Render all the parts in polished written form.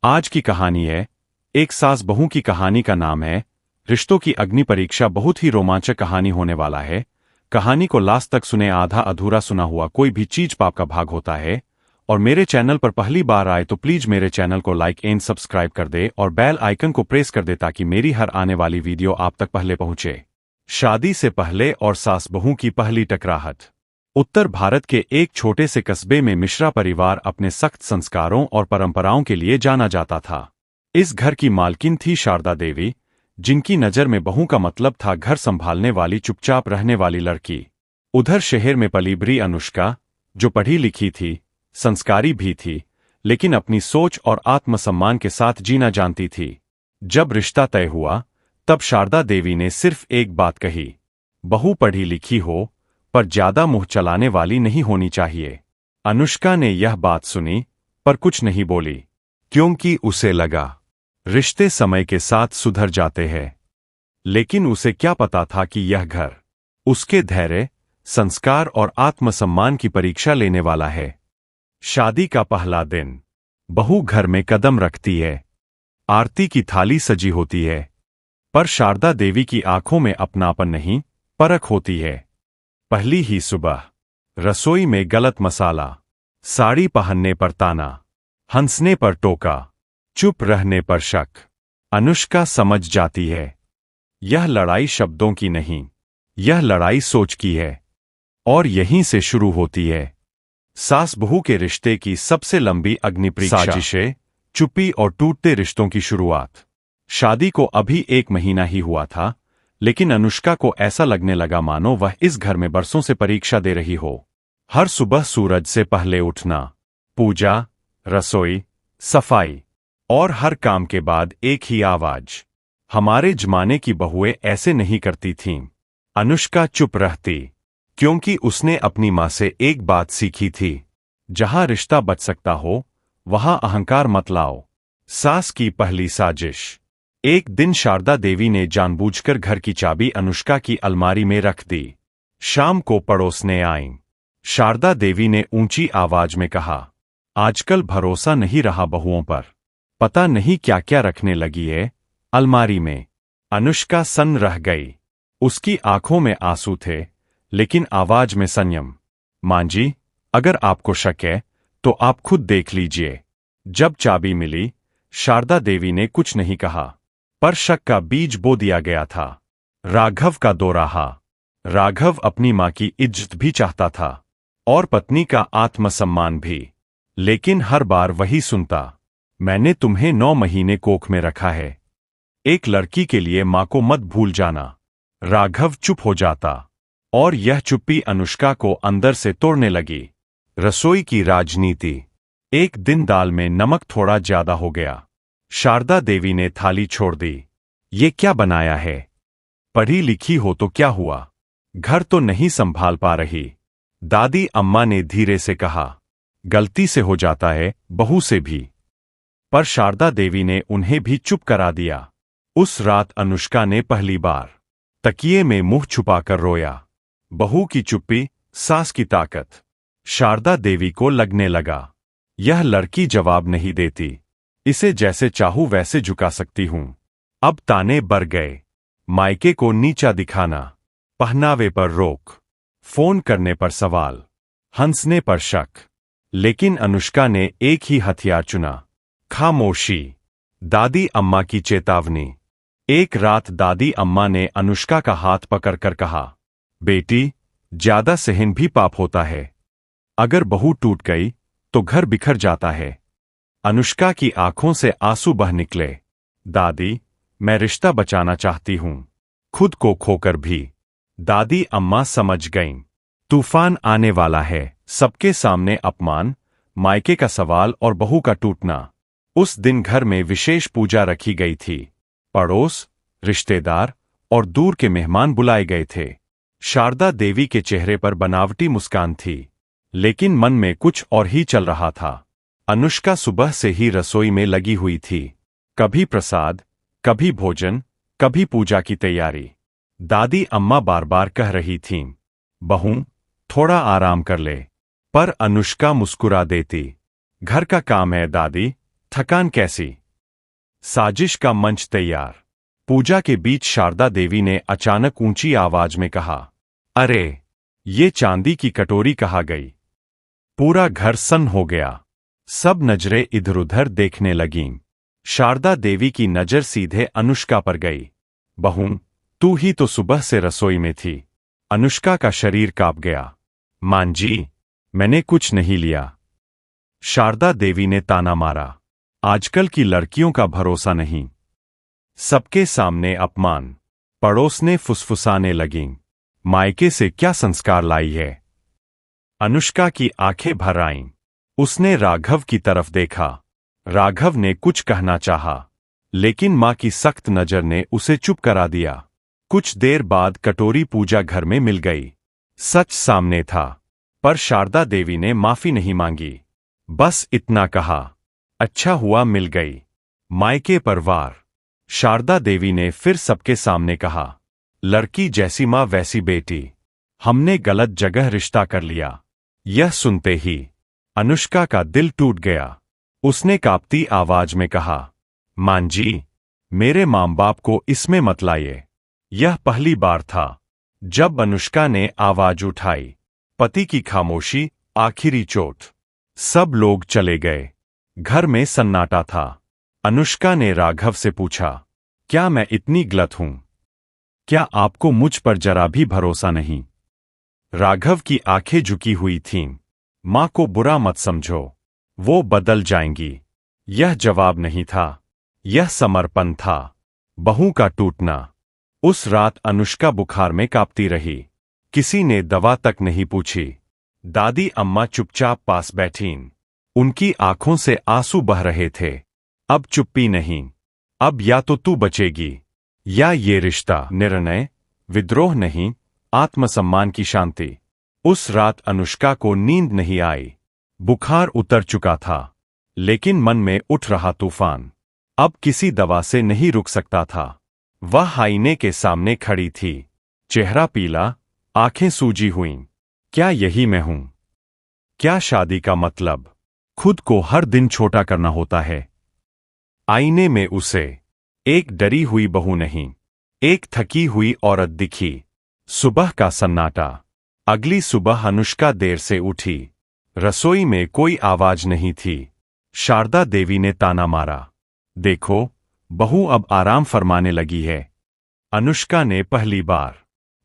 आज की कहानी है एक सास बहू की कहानी का नाम है रिश्तों की अग्नि परीक्षा। बहुत ही रोमांचक कहानी होने वाला है। कहानी को लास्ट तक सुने, आधा अधूरा सुना हुआ कोई भी चीज पाप का भाग होता है। और मेरे चैनल पर पहली बार आए तो प्लीज मेरे चैनल को लाइक एंड सब्सक्राइब कर दे और बेल आइकन को प्रेस कर दे ताकि मेरी हर आने वाली वीडियो आप तक पहले पहुंचे। शादी से पहले और सास बहू की पहली टकराहट। उत्तर भारत के एक छोटे से कस्बे में मिश्रा परिवार अपने सख्त संस्कारों और परंपराओं के लिए जाना जाता था। इस घर की मालकिन थी शारदा देवी, जिनकी नजर में बहू का मतलब था घर संभालने वाली, चुपचाप रहने वाली लड़की। उधर शहर में पली बड़ी अनुष्का, जो पढ़ी लिखी थी, संस्कारी भी थी, लेकिन अपनी सोच और आत्मसम्मान के साथ जीना जानती थी। जब रिश्ता तय हुआ तब शारदा देवी ने सिर्फ एक बात कही, बहू पढ़ी लिखी हो पर ज्यादा मुंह चलाने वाली नहीं होनी चाहिए। अनुष्का ने यह बात सुनी पर कुछ नहीं बोली, क्योंकि उसे लगा रिश्ते समय के साथ सुधर जाते हैं। लेकिन उसे क्या पता था कि यह घर उसके धैर्य, संस्कार और आत्मसम्मान की परीक्षा लेने वाला है। शादी का पहला दिन। बहू घर में कदम रखती है। आरती की थाली सजी होती है, पर शारदा देवी की आंखों में अपनापन नहीं, परख होती है। पहली ही सुबह रसोई में गलत मसाला, साड़ी पहनने पर ताना, हंसने पर टोका, चुप रहने पर शक। अनुष्का समझ जाती है यह लड़ाई शब्दों की नहीं, यह लड़ाई सोच की है। और यहीं से शुरू होती है सास बहू के रिश्ते की सबसे लंबी अग्नि परीक्षा। साजिशें, चुप्पी और टूटते रिश्तों की शुरुआत। शादी को अभी 1 महीना ही हुआ था, लेकिन अनुष्का को ऐसा लगने लगा मानो वह इस घर में बरसों से परीक्षा दे रही हो। हर सुबह सूरज से पहले उठना, पूजा, रसोई, सफाई और हर काम के बाद एक ही आवाज, हमारे जमाने की बहुएं ऐसे नहीं करती थीं। अनुष्का चुप रहती, क्योंकि उसने अपनी मां से एक बात सीखी थी, जहां रिश्ता बच सकता हो वहां अहंकार मत लाओ। सास की पहली साजिश। एक दिन शारदा देवी ने जानबूझकर घर की चाबी अनुष्का की अलमारी में रख दी। शाम को पड़ोसने आईं। शारदा देवी ने ऊंची आवाज में कहा, आजकल भरोसा नहीं रहा बहुओं पर, पता नहीं क्या क्या रखने लगी है अलमारी में। अनुष्का सन्न रह गई। उसकी आंखों में आंसू थे, लेकिन आवाज में संयम। मां जी, अगर आपको शक है तो आप खुद देख लीजिए। जब चाबी मिली, शारदा देवी ने कुछ नहीं कहा, पर शक का बीज बो दिया गया था। राघव का दोराहा। राघव अपनी मां की इज्जत भी चाहता था और पत्नी का आत्मसम्मान भी, लेकिन हर बार वही सुनता, मैंने तुम्हें 9 महीने कोख में रखा है, एक लड़की के लिए मां को मत भूल जाना। राघव चुप हो जाता और यह चुप्पी अनुष्का को अंदर से तोड़ने लगी। रसोई की राजनीति। एक दिन दाल में नमक थोड़ा ज्यादा हो गया। शारदा देवी ने थाली छोड़ दी। ये क्या बनाया है? पढ़ी लिखी हो तो क्या हुआ, घर तो नहीं संभाल पा रही? दादी अम्मा ने धीरे से कहा, गलती से हो जाता है, बहू से भी। पर शारदा देवी ने उन्हें भी चुप करा दिया। उस रात अनुष्का ने पहली बार तकिए में मुंह छुपाकर रोया। बहू की चुप्पी, सास की ताकत। शारदा देवी को लगने लगा यह लड़की जवाब नहीं देती, इसे जैसे चाहूं वैसे झुका सकती हूं। अब ताने बढ़ गए। मायके को नीचा दिखाना, पहनावे पर रोक, फोन करने पर सवाल, हंसने पर शक। लेकिन अनुष्का ने एक ही हथियार चुना, खामोशी। दादी अम्मा की चेतावनी। एक रात दादी अम्मा ने अनुष्का का हाथ पकड़कर कहा, बेटी, ज्यादा सहन भी पाप होता है। अगर बहू टूट गई तो घर बिखर जाता है। अनुष्का की आंखों से आंसू बह निकले। दादी, मैं रिश्ता बचाना चाहती हूं, खुद को खोकर भी। दादी अम्मा समझ गईं, तूफान आने वाला है। सबके सामने अपमान, मायके का सवाल और बहू का टूटना। उस दिन घर में विशेष पूजा रखी गई थी। पड़ोस, रिश्तेदार और दूर के मेहमान बुलाए गए थे। शारदा देवी के चेहरे पर बनावटी मुस्कान थी, लेकिन मन में कुछ और ही चल रहा था। अनुष्का सुबह से ही रसोई में लगी हुई थी। कभी प्रसाद, कभी भोजन, कभी पूजा की तैयारी। दादी अम्मा बार बार कह रही थीं, बहू, थोड़ा आराम कर ले, पर अनुष्का मुस्कुरा देती, घर का काम है दादी, थकान कैसी? साजिश का मंच तैयार। पूजा के बीच शारदा देवी ने अचानक ऊंची आवाज में कहा, अरे, ये चांदी की कटोरी कहाँ गई? पूरा घर सन्न हो गया। सब नजरें इधर उधर देखने लगीं। शारदा देवी की नजर सीधे अनुष्का पर गई। बहू, तू ही तो सुबह से रसोई में थी। अनुष्का का शरीर कांप गया। मां जी, मैंने कुछ नहीं लिया। शारदा देवी ने ताना मारा। आजकल की लड़कियों का भरोसा नहीं। सबके सामने अपमान। पड़ोसने फुसफुसाने लगीं। मायके से क्या संस्कार लाई है? अनुष्का की आंखें भर आईं। उसने राघव की तरफ देखा। राघव ने कुछ कहना चाहा, लेकिन मां की सख्त नजर ने उसे चुप करा दिया। कुछ देर बाद कटोरी पूजा घर में मिल गई। सच सामने था, पर शारदा देवी ने माफी नहीं मांगी। बस इतना कहा, अच्छा हुआ मिल गई। मायके पर वार। शारदा देवी ने फिर सबके सामने कहा, लड़की जैसी मां वैसी बेटी। हमने गलत जगह रिश्ता कर लिया। यह सुनते ही अनुष्का का दिल टूट गया। उसने कांपती आवाज में कहा, मां जी, मेरे मां बाप को इसमें मत लाइए। यह पहली बार था जब अनुष्का ने आवाज उठाई। पति की खामोशी आखिरी चोट। सब लोग चले गए। घर में सन्नाटा था। अनुष्का ने राघव से पूछा, क्या मैं इतनी गलत हूं? क्या आपको मुझ पर जरा भी भरोसा नहीं? राघव की आंखें झुकी हुई थीं। मां को बुरा मत समझो, वो बदल जाएंगी। यह जवाब नहीं था, यह समर्पण था। बहू का टूटना। उस रात अनुष्का बुखार में कांपती रही। किसी ने दवा तक नहीं पूछी। दादी अम्मा चुपचाप पास बैठीं। उनकी आंखों से आंसू बह रहे थे। अब चुप्पी नहीं। अब या तो तू बचेगी या ये रिश्ता। निर्णय, विद्रोह नहीं, आत्मसम्मान की शांति। उस रात अनुष्का को नींद नहीं आई। बुखार उतर चुका था, लेकिन मन में उठ रहा तूफान अब किसी दवा से नहीं रुक सकता था। वह आईने के सामने खड़ी थी। चेहरा पीला, आंखें सूजी हुईं। क्या यही मैं हूं? क्या शादी का मतलब खुद को हर दिन छोटा करना होता है? आईने में उसे एक डरी हुई बहू नहीं, एक थकी हुई औरत दिखी। सुबह का सन्नाटा। अगली सुबह अनुष्का देर से उठी। रसोई में कोई आवाज नहीं थी। शारदा देवी ने ताना मारा, देखो, बहू अब आराम फरमाने लगी है। अनुष्का ने पहली बार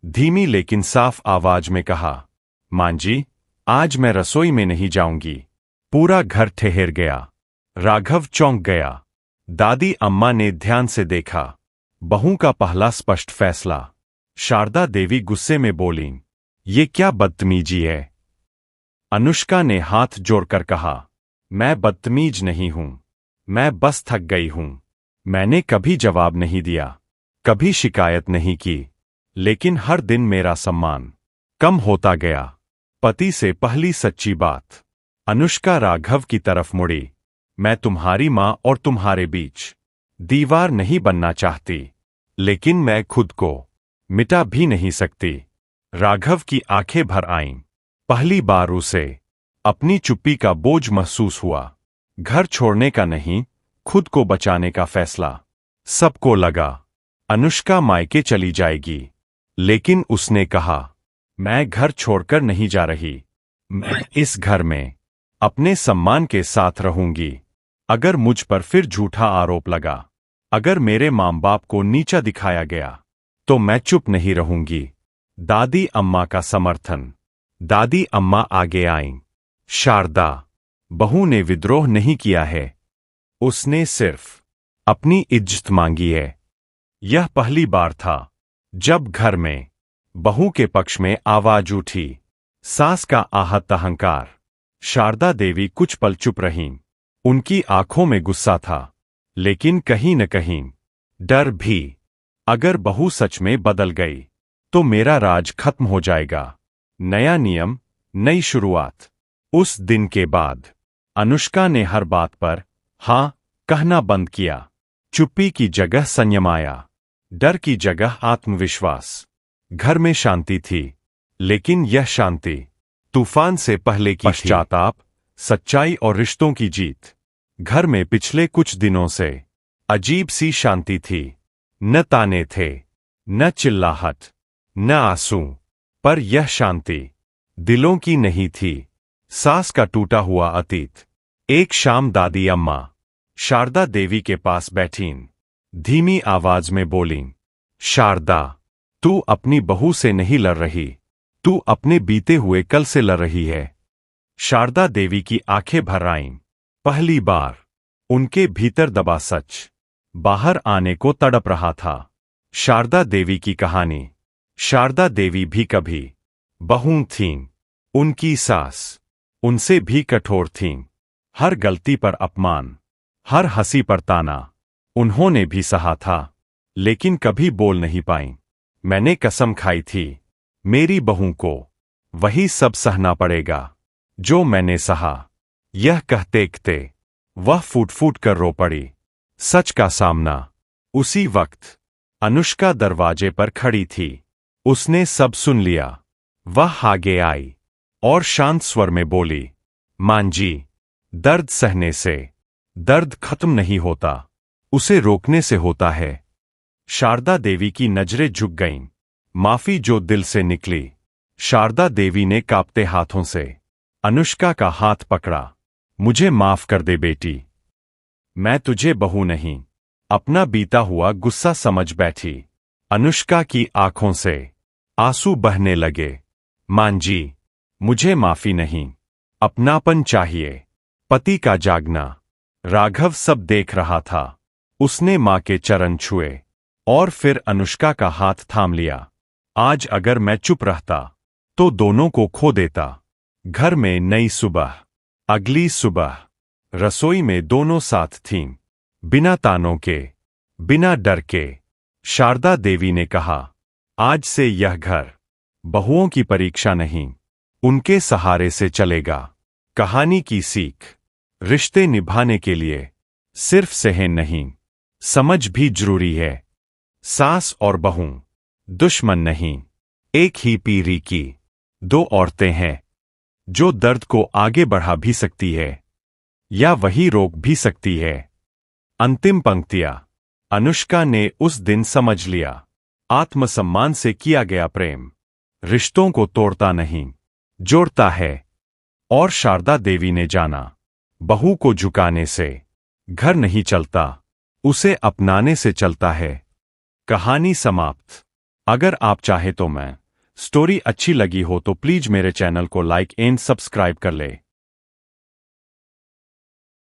धीमी लेकिन साफ आवाज में कहा, मां जी, आज मैं रसोई में नहीं जाऊंगी। पूरा घर ठहर गया। राघव चौंक गया। दादी अम्मा ने ध्यान से देखा। बहू का पहला स्पष्ट फैसला। शारदा देवी गुस्से में बोलीं, ये क्या बदतमीजी है? अनुष्का ने हाथ जोड़कर कहा, मैं बदतमीज नहीं हूं, मैं बस थक गई हूं। मैंने कभी जवाब नहीं दिया, कभी शिकायत नहीं की, लेकिन हर दिन मेरा सम्मान कम होता गया। पति से पहली सच्ची बात। अनुष्का राघव की तरफ मुड़ी। मैं तुम्हारी मां और तुम्हारे बीच दीवार नहीं बनना चाहती, लेकिन मैं खुद को मिटा भी नहीं सकती। राघव की आंखें भर आईं। पहली बार उसे अपनी चुप्पी का बोझ महसूस हुआ। घर छोड़ने का नहीं, खुद को बचाने का फैसला। सबको लगा अनुष्का मायके चली जाएगी, लेकिन उसने कहा, मैं घर छोड़कर नहीं जा रही। मैं इस घर में अपने सम्मान के साथ रहूंगी। अगर मुझ पर फिर झूठा आरोप लगा, अगर मेरे मां बाप को नीचा दिखाया गया, तो मैं चुप नहीं रहूंगी। दादी अम्मा का समर्थन। दादी अम्मा आगे आईं। शारदा, बहू ने विद्रोह नहीं किया है, उसने सिर्फ अपनी इज्जत मांगी है। यह पहली बार था जब घर में बहू के पक्ष में आवाज उठी। सास का आहत अहंकार। शारदा देवी कुछ पल चुप रहीं। उनकी आंखों में गुस्सा था, लेकिन कहीं न कहीं डर भी। अगर बहू सच में बदल गई, तो मेरा राज खत्म हो जाएगा। नया नियम, नई शुरुआत। उस दिन के बाद अनुष्का ने हर बात पर हां कहना बंद किया। चुप्पी की जगह संयम आया, डर की जगह आत्मविश्वास। घर में शांति थी, लेकिन यह शांति तूफान से पहले की पश्चाताप, सच्चाई और रिश्तों की जीत। घर में पिछले कुछ दिनों से अजीब सी शांति थी। न ताने थे, न चिल्लाहट, न आंसू, पर यह शांति दिलों की नहीं थी, सास का टूटा हुआ अतीत। एक शाम दादी अम्मा शारदा देवी के पास बैठीं, धीमी आवाज में बोलीं, शारदा, तू अपनी बहू से नहीं लड़ रही, तू अपने बीते हुए कल से लड़ रही है। शारदा देवी की आंखें भर आईं। पहली बार उनके भीतर दबा सच बाहर आने को तड़प रहा था। शारदा देवी की कहानी। शारदा देवी भी कभी बहू थीं। उनकी सास उनसे भी कठोर थीं। हर गलती पर अपमान, हर हंसी पर ताना उन्होंने भी सहा था, लेकिन कभी बोल नहीं पाईं। मैंने कसम खाई थी, मेरी बहू को वही सब सहना पड़ेगा जो मैंने सहा। यह कहते वह फूट फूट कर रो पड़ी। सच का सामना। उसी वक्त अनुष्का दरवाजे पर खड़ी थी। उसने सब सुन लिया। वह आगे आई और शांत स्वर में बोली, मां जी, दर्द सहने से दर्द खत्म नहीं होता, उसे रोकने से होता है। शारदा देवी की नजरें झुक गईं। माफी जो दिल से निकली। शारदा देवी ने कांपते हाथों से अनुष्का का हाथ पकड़ा। मुझे माफ कर दे बेटी, मैं तुझे बहू नहीं, अपना बीता हुआ गुस्सा समझ बैठी। अनुष्का की आंखों से आंसू बहने लगे। मां जी, मुझे माफी नहीं, अपनापन चाहिए। पति का जागना। राघव सब देख रहा था। उसने मां के चरण छुए और फिर अनुष्का का हाथ थाम लिया। आज अगर मैं चुप रहता तो दोनों को खो देता। घर में नई सुबह। अगली सुबह रसोई में दोनों साथ थीं, बिना तानों के, बिना डर के। शारदा देवी ने कहा, आज से यह घर बहुओं की परीक्षा नहीं, उनके सहारे से चलेगा। कहानी की सीख। रिश्ते निभाने के लिए सिर्फ सहन नहीं, समझ भी जरूरी है। सास और बहू दुश्मन नहीं, एक ही पीढ़ी की दो औरतें हैं, जो दर्द को आगे बढ़ा भी सकती है या वही रोक भी सकती है। अंतिम पंक्तियां। अनुष्का ने उस दिन समझ लिया, आत्मसम्मान से किया गया प्रेम रिश्तों को तोड़ता नहीं, जोड़ता है। और शारदा देवी ने जाना, बहू को झुकाने से घर नहीं चलता, उसे अपनाने से चलता है। कहानी समाप्त। अगर आप चाहे तो मैं स्टोरी अच्छी लगी हो तो प्लीज मेरे चैनल को लाइक एंड सब्सक्राइब कर ले।